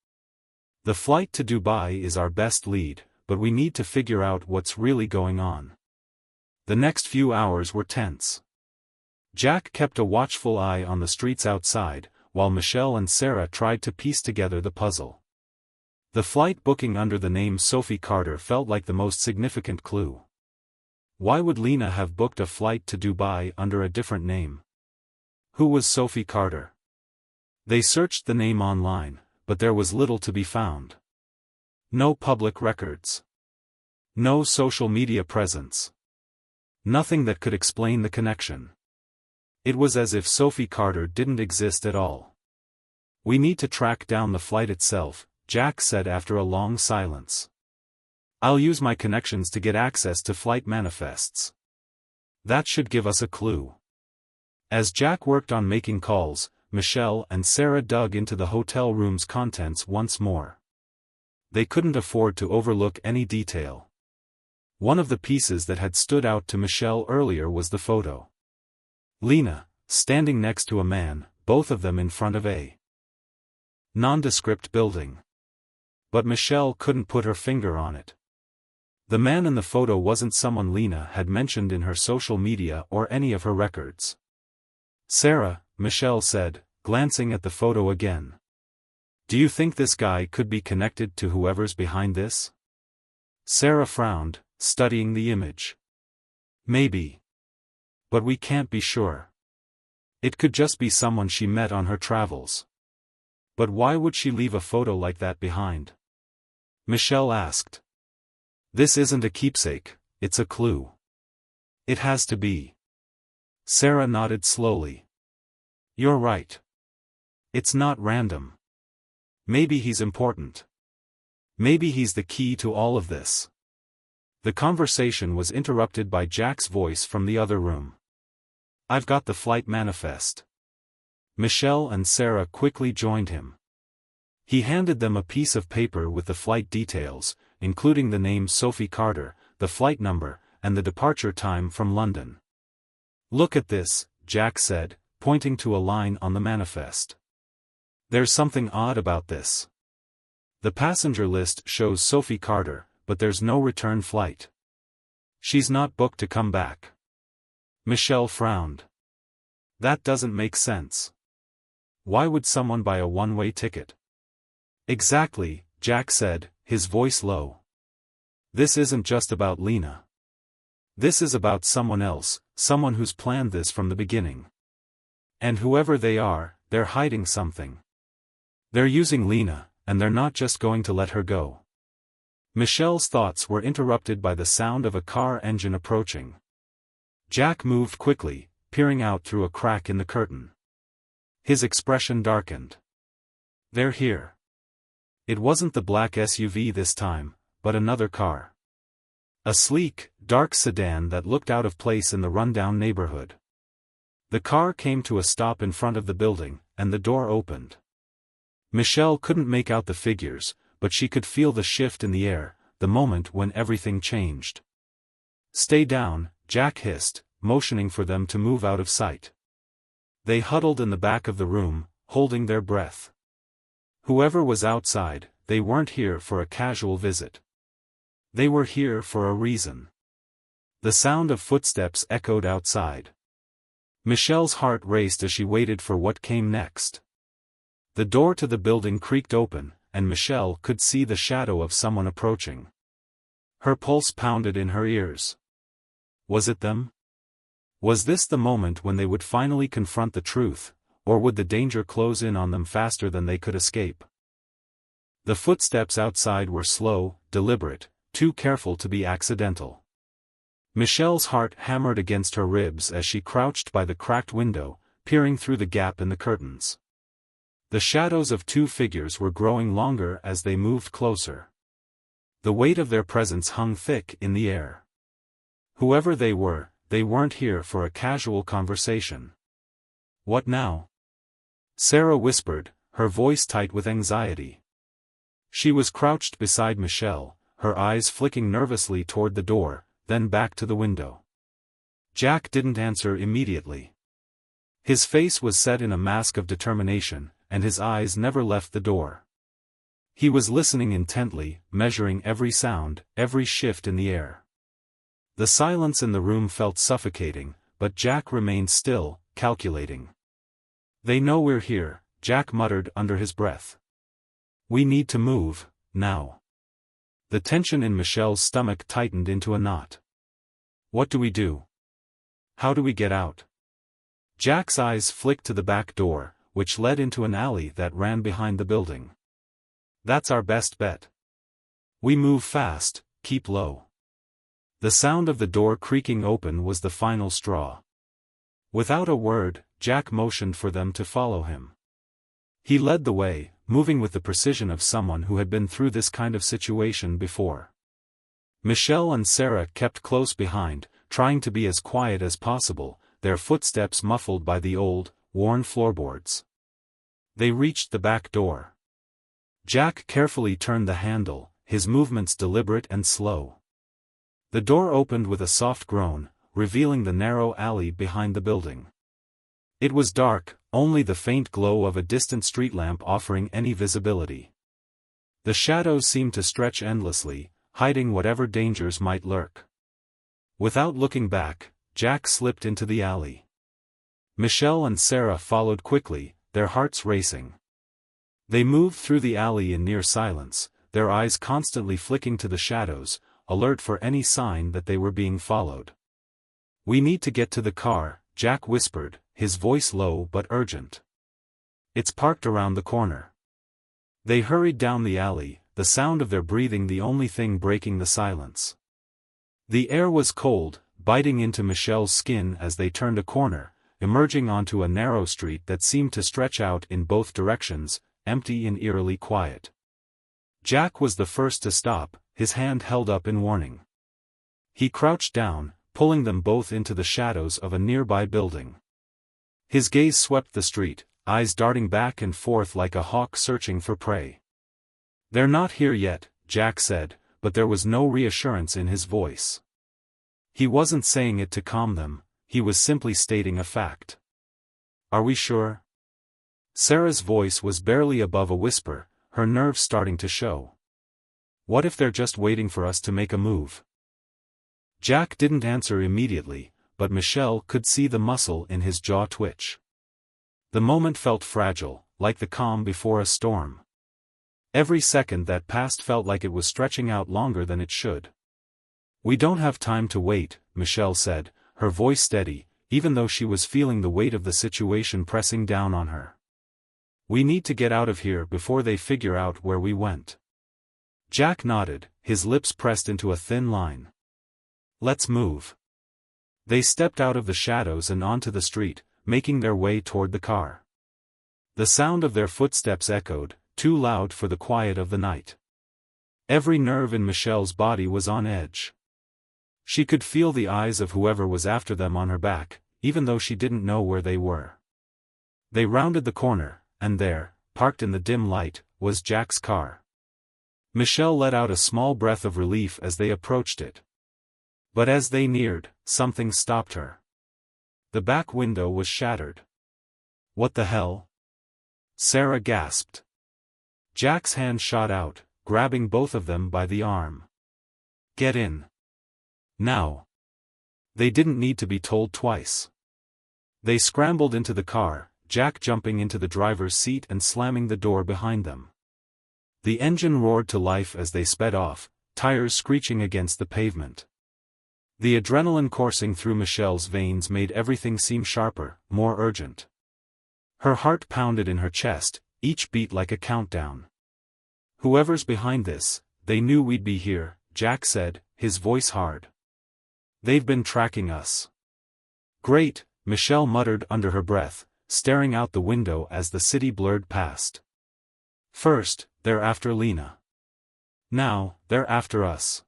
The flight to Dubai is our best lead, but we need to figure out what's really going on." The next few hours were tense. Jack kept a watchful eye on the streets outside, while Michelle and Sarah tried to piece together the puzzle. The flight booking under the name Sophie Carter felt like the most significant clue. Why would Lena have booked a flight to Dubai under a different name? Who was Sophie Carter? They searched the name online, but there was little to be found. No public records. No social media presence. Nothing that could explain the connection. It was as if Sophie Carter didn't exist at all. "We need to track down the flight itself," Jack said after a long silence. "I'll use my connections to get access to flight manifests. That should give us a clue." As Jack worked on making calls, Michelle and Sarah dug into the hotel room's contents once more. They couldn't afford to overlook any detail. One of the pieces that had stood out to Michelle earlier was the photo. Lena, standing next to a man, both of them in front of a nondescript building. But Michelle couldn't put her finger on it. The man in the photo wasn't someone Lena had mentioned in her social media or any of her records. Sarah, Michelle said, glancing at the photo again. Do you think this guy could be connected to whoever's behind this? Sarah frowned, studying the image. Maybe. But we can't be sure. It could just be someone she met on her travels. But why would she leave a photo like that behind? Michelle asked. This isn't a keepsake, it's a clue. It has to be. Sarah nodded slowly. You're right. It's not random. Maybe he's important. Maybe he's the key to all of this. The conversation was interrupted by Jack's voice from the other room. I've got the flight manifest. Michelle and Sarah quickly joined him. He handed them a piece of paper with the flight details, including the name Sophie Carter, the flight number, and the departure time from London. Look at this, Jack said, pointing to a line on the manifest. There's something odd about this. The passenger list shows Sophie Carter, but there's no return flight. She's not booked to come back. Michelle frowned. That doesn't make sense. Why would someone buy a one-way ticket? Exactly, Jack said, his voice low. This isn't just about Lena. This is about someone else, someone who's planned this from the beginning. And whoever they are, they're hiding something. They're using Lena, and they're not just going to let her go. Michelle's thoughts were interrupted by the sound of a car engine approaching. Jack moved quickly, peering out through a crack in the curtain. His expression darkened. They're here. It wasn't the black SUV this time, but another car. A sleek, dark sedan that looked out of place in the rundown neighborhood. The car came to a stop in front of the building, and the door opened. Michelle couldn't make out the figures, but she could feel the shift in the air, the moment when everything changed. Stay down, Jack hissed, motioning for them to move out of sight. They huddled in the back of the room, holding their breath. Whoever was outside, they weren't here for a casual visit. They were here for a reason. The sound of footsteps echoed outside. Michelle's heart raced as she waited for what came next. The door to the building creaked open, and Michelle could see the shadow of someone approaching. Her pulse pounded in her ears. Was it them? Was this the moment when they would finally confront the truth, or would the danger close in on them faster than they could escape? The footsteps outside were slow, deliberate, too careful to be accidental. Michelle's heart hammered against her ribs as she crouched by the cracked window, peering through the gap in the curtains. The shadows of two figures were growing longer as they moved closer. The weight of their presence hung thick in the air. Whoever they weren't here for a casual conversation. What now? Sarah whispered, her voice tight with anxiety. She was crouched beside Michelle, her eyes flicking nervously toward the door, then back to the window. Jack didn't answer immediately. His face was set in a mask of determination, and his eyes never left the door. He was listening intently, measuring every sound, every shift in the air. The silence in the room felt suffocating, but Jack remained still, calculating. They know we're here, Jack muttered under his breath. We need to move, now. The tension in Michelle's stomach tightened into a knot. What do we do? How do we get out? Jack's eyes flicked to the back door, which led into an alley that ran behind the building. That's our best bet. We move fast, keep low. The sound of the door creaking open was the final straw. Without a word, Jack motioned for them to follow him. He led the way, moving with the precision of someone who had been through this kind of situation before. Michelle and Sarah kept close behind, trying to be as quiet as possible, their footsteps muffled by the old, worn floorboards. They reached the back door. Jack carefully turned the handle, his movements deliberate and slow. The door opened with a soft groan, revealing the narrow alley behind the building. It was dark, only the faint glow of a distant street lamp offering any visibility. The shadows seemed to stretch endlessly, hiding whatever dangers might lurk. Without looking back, Jack slipped into the alley. Michelle and Sarah followed quickly, their hearts racing. They moved through the alley in near silence, their eyes constantly flicking to the shadows, alert for any sign that they were being followed. "We need to get to the car," Jack whispered, his voice low but urgent. "It's parked around the corner." They hurried down the alley, the sound of their breathing the only thing breaking the silence. The air was cold, biting into Michelle's skin as they turned a corner, emerging onto a narrow street that seemed to stretch out in both directions, empty and eerily quiet. Jack was the first to stop, his hand held up in warning. He crouched down, pulling them both into the shadows of a nearby building. His gaze swept the street, eyes darting back and forth like a hawk searching for prey. "They're not here yet," Jack said, but there was no reassurance in his voice. He wasn't saying it to calm them, he was simply stating a fact. "Are we sure?" Sarah's voice was barely above a whisper, her nerves starting to show. "What if they're just waiting for us to make a move?" Jack didn't answer immediately, but Michelle could see the muscle in his jaw twitch. The moment felt fragile, like the calm before a storm. Every second that passed felt like it was stretching out longer than it should. "We don't have time to wait," Michelle said, her voice steady, even though she was feeling the weight of the situation pressing down on her. "We need to get out of here before they figure out where we went." Jack nodded, his lips pressed into a thin line. "Let's move." They stepped out of the shadows and onto the street, making their way toward the car. The sound of their footsteps echoed, too loud for the quiet of the night. Every nerve in Michelle's body was on edge. She could feel the eyes of whoever was after them on her back, even though she didn't know where they were. They rounded the corner, and there, parked in the dim light, was Jack's car. Michelle let out a small breath of relief as they approached it. But as they neared, something stopped her. The back window was shattered. "What the hell?" Sarah gasped. Jack's hand shot out, grabbing both of them by the arm. "Get in. Now." They didn't need to be told twice. They scrambled into the car, Jack jumping into the driver's seat and slamming the door behind them. The engine roared to life as they sped off, tires screeching against the pavement. The adrenaline coursing through Michelle's veins made everything seem sharper, more urgent. Her heart pounded in her chest, each beat like a countdown. "Whoever's behind this, they knew we'd be here," Jack said, his voice hard. "They've been tracking us." "Great," Michelle muttered under her breath, staring out the window as the city blurred past. "First, they're after Lena. Now, they're after us."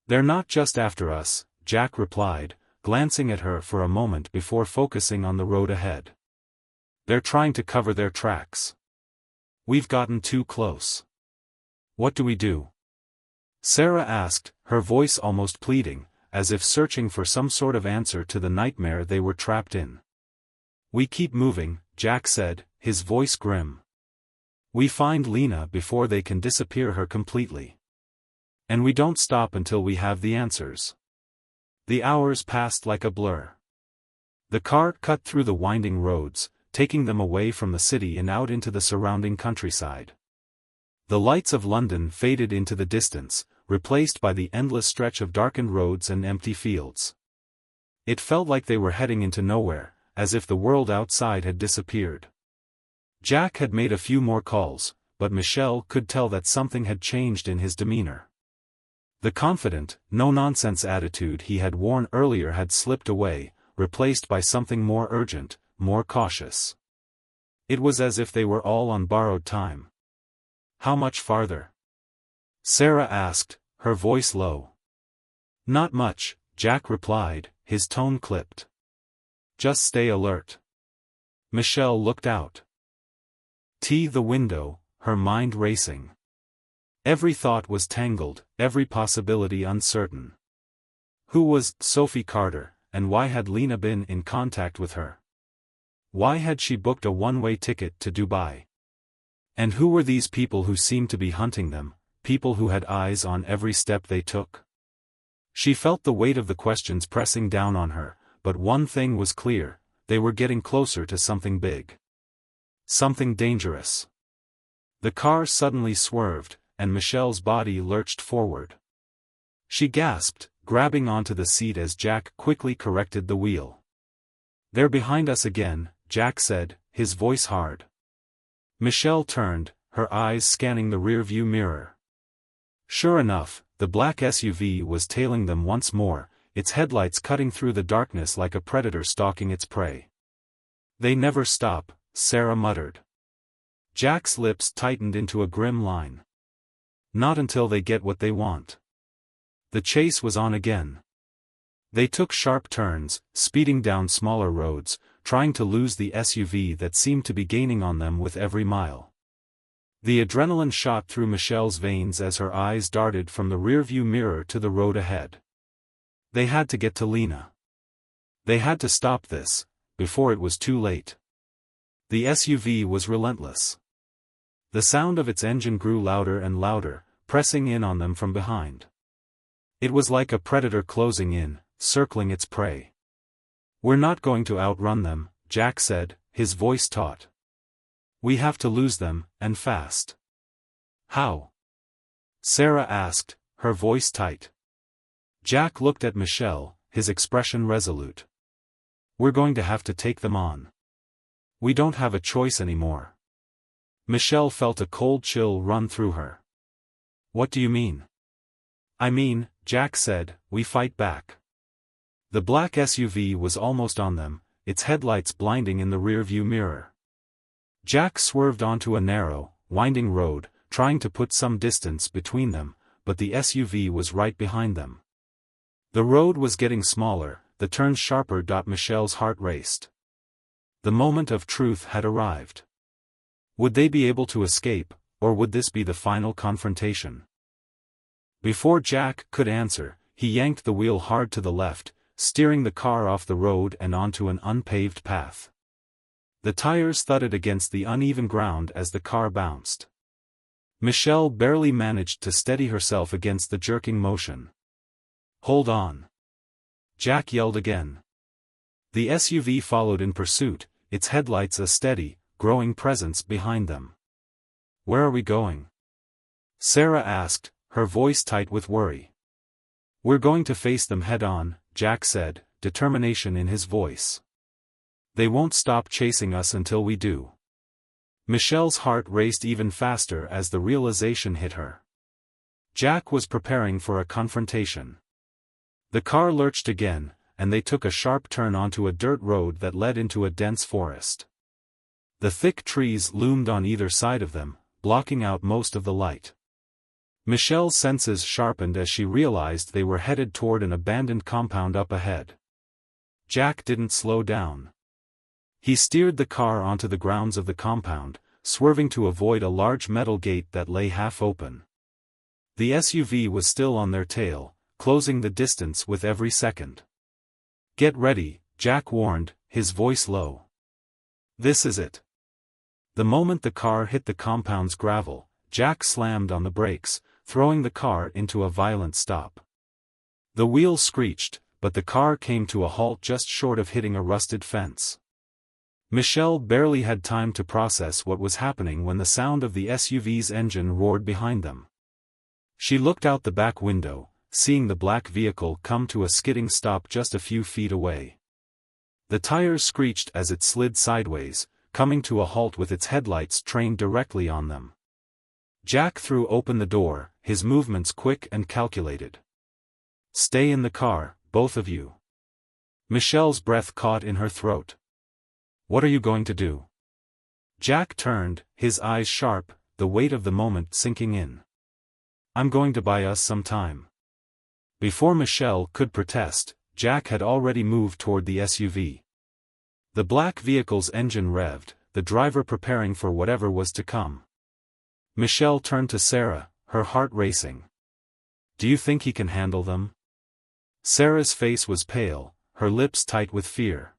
"They're not just after us," Jack replied, glancing at her for a moment before focusing on the road ahead. "They're trying to cover their tracks. We've gotten too close." "What do we do?" Sarah asked, her voice almost pleading, as if searching for some sort of answer to the nightmare they were trapped in. "We keep moving," Jack said, his voice grim. "We find Lena before they can disappear her completely. And we don't stop until we have the answers." The hours passed like a blur. The car cut through the winding roads, taking them away from the city and out into the surrounding countryside. The lights of London faded into the distance, replaced by the endless stretch of darkened roads and empty fields. It felt like they were heading into nowhere, as if the world outside had disappeared. Jack had made a few more calls, but Michelle could tell that something had changed in his demeanor. The confident, no-nonsense attitude he had worn earlier had slipped away, replaced by something more urgent, more cautious. It was as if they were all on borrowed time. "How much farther?" Sarah asked, her voice low. "Not much," Jack replied, his tone clipped. "Just stay alert." Michelle looked out. The window, her mind racing. Every thought was tangled, every possibility uncertain. Who was Sophie Carter, and why had Lena been in contact with her? Why had she booked a one-way ticket to Dubai? And who were these people who seemed to be hunting them, people who had eyes on every step they took? She felt the weight of the questions pressing down on her, but one thing was clear: they were getting closer to something big. Something dangerous. The car suddenly swerved, and Michelle's body lurched forward. She gasped, grabbing onto the seat as Jack quickly corrected the wheel. "They're behind us again," Jack said, his voice hard. Michelle turned, her eyes scanning the rearview mirror. Sure enough, the black SUV was tailing them once more, its headlights cutting through the darkness like a predator stalking its prey. "They never stop," Sarah muttered. Jack's lips tightened into a grim line. "Not until they get what they want." The chase was on again. They took sharp turns, speeding down smaller roads, trying to lose the SUV that seemed to be gaining on them with every mile. The adrenaline shot through Michelle's veins as her eyes darted from the rearview mirror to the road ahead. They had to get to Lena. They had to stop this, before it was too late. The SUV was relentless. The sound of its engine grew louder and louder, pressing in on them from behind. It was like a predator closing in, circling its prey. "We're not going to outrun them," Jack said, his voice taut. "We have to lose them, and fast." "How?" Sarah asked, her voice tight. Jack looked at Michelle, his expression resolute. "We're going to have to take them on. We don't have a choice anymore." Michelle felt a cold chill run through her. "What do you mean?" "I mean," Jack said, "we fight back." The black SUV was almost on them, its headlights blinding in the rearview mirror. Jack swerved onto a narrow, winding road, trying to put some distance between them, but the SUV was right behind them. The road was getting smaller, the turns sharper. Michelle's heart raced. The moment of truth had arrived. Would they be able to escape, or would this be the final confrontation? Before Jack could answer, he yanked the wheel hard to the left, steering the car off the road and onto an unpaved path. The tires thudded against the uneven ground as the car bounced. Michelle barely managed to steady herself against the jerking motion. "Hold on!" Jack yelled again. The SUV followed in pursuit, its headlights a steady, growing presence behind them. "Where are we going?" Sarah asked, her voice tight with worry. "We're going to face them head-on," Jack said, determination in his voice. "They won't stop chasing us until we do." Michelle's heart raced even faster as the realization hit her. Jack was preparing for a confrontation. The car lurched again, and they took a sharp turn onto a dirt road that led into a dense forest. The thick trees loomed on either side of them, blocking out most of the light. Michelle's senses sharpened as she realized they were headed toward an abandoned compound up ahead. Jack didn't slow down. He steered the car onto the grounds of the compound, swerving to avoid a large metal gate that lay half open. The SUV was still on their tail, closing the distance with every second. "Get ready," Jack warned, his voice low. "This is it." The moment the car hit the compound's gravel, Jack slammed on the brakes, throwing the car into a violent stop. The wheels screeched, but the car came to a halt just short of hitting a rusted fence. Michelle barely had time to process what was happening when the sound of the SUV's engine roared behind them. She looked out the back window, seeing the black vehicle come to a skidding stop just a few feet away. The tires screeched as it slid sideways, coming to a halt with its headlights trained directly on them. Jack threw open the door, his movements quick and calculated. "Stay in the car, both of you." Michelle's breath caught in her throat. "What are you going to do?" Jack turned, his eyes sharp, the weight of the moment sinking in. "I'm going to buy us some time." Before Michelle could protest, Jack had already moved toward the SUV. The black vehicle's engine revved, the driver preparing for whatever was to come. Michelle turned to Sarah, her heart racing. "Do you think he can handle them?" Sarah's face was pale, her lips tight with fear.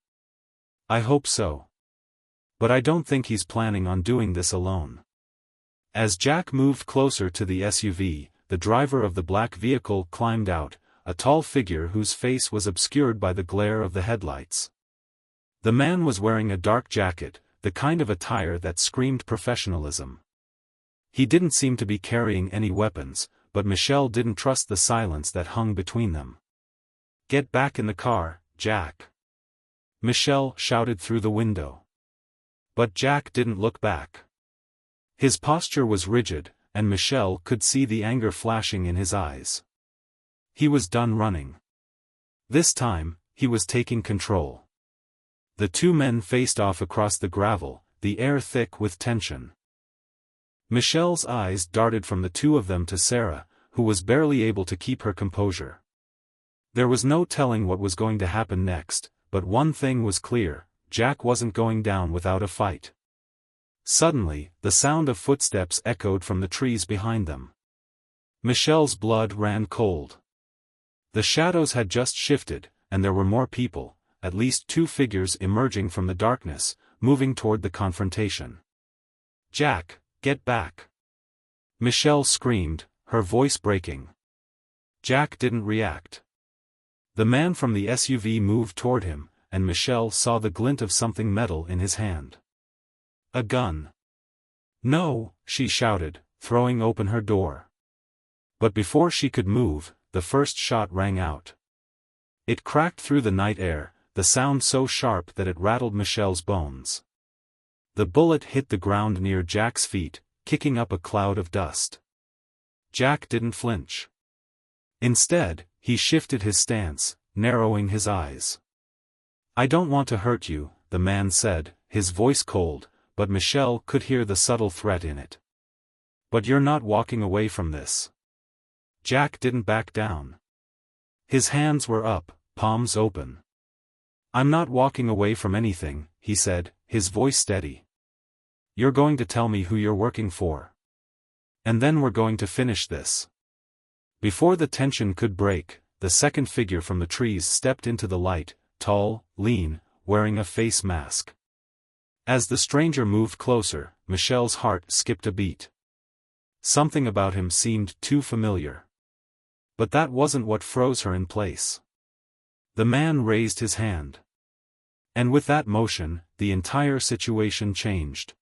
I hope so. But I don't think he's planning on doing this alone. As Jack moved closer to the SUV, the driver of the black vehicle climbed out, a tall figure whose face was obscured by the glare of the headlights. The man was wearing a dark jacket, the kind of attire that screamed professionalism. He didn't seem to be carrying any weapons, but Michelle didn't trust the silence that hung between them. Get back in the car, Jack. Michelle shouted through the window. But Jack didn't look back. His posture was rigid, and Michelle could see the anger flashing in his eyes. He was done running. This time, he was taking control. The two men faced off across the gravel, the air thick with tension. Michelle's eyes darted from the two of them to Sarah, who was barely able to keep her composure. There was no telling what was going to happen next, but one thing was clear: Jack wasn't going down without a fight. Suddenly, the sound of footsteps echoed from the trees behind them. Michelle's blood ran cold. The shadows had just shifted, and there were more people, at least two figures emerging from the darkness, moving toward the confrontation. Jack, get back! Michelle screamed, her voice breaking. Jack didn't react. The man from the SUV moved toward him, and Michelle saw the glint of something metal in his hand. A gun. No, she shouted, throwing open her door. But before she could move, the first shot rang out. It cracked through the night air, the sound so sharp that it rattled Michelle's bones. The bullet hit the ground near Jack's feet, kicking up a cloud of dust. Jack didn't flinch. Instead, he shifted his stance, narrowing his eyes. I don't want to hurt you, the man said, his voice cold, but Michelle could hear the subtle threat in it. But you're not walking away from this. Jack didn't back down. His hands were up, palms open. I'm not walking away from anything, he said, his voice steady. You're going to tell me who you're working for. And then we're going to finish this. Before the tension could break, the second figure from the trees stepped into the light, tall, lean, wearing a face mask. As the stranger moved closer, Michelle's heart skipped a beat. Something about him seemed too familiar. But that wasn't what froze her in place. The man raised his hand. And with that motion, the entire situation changed.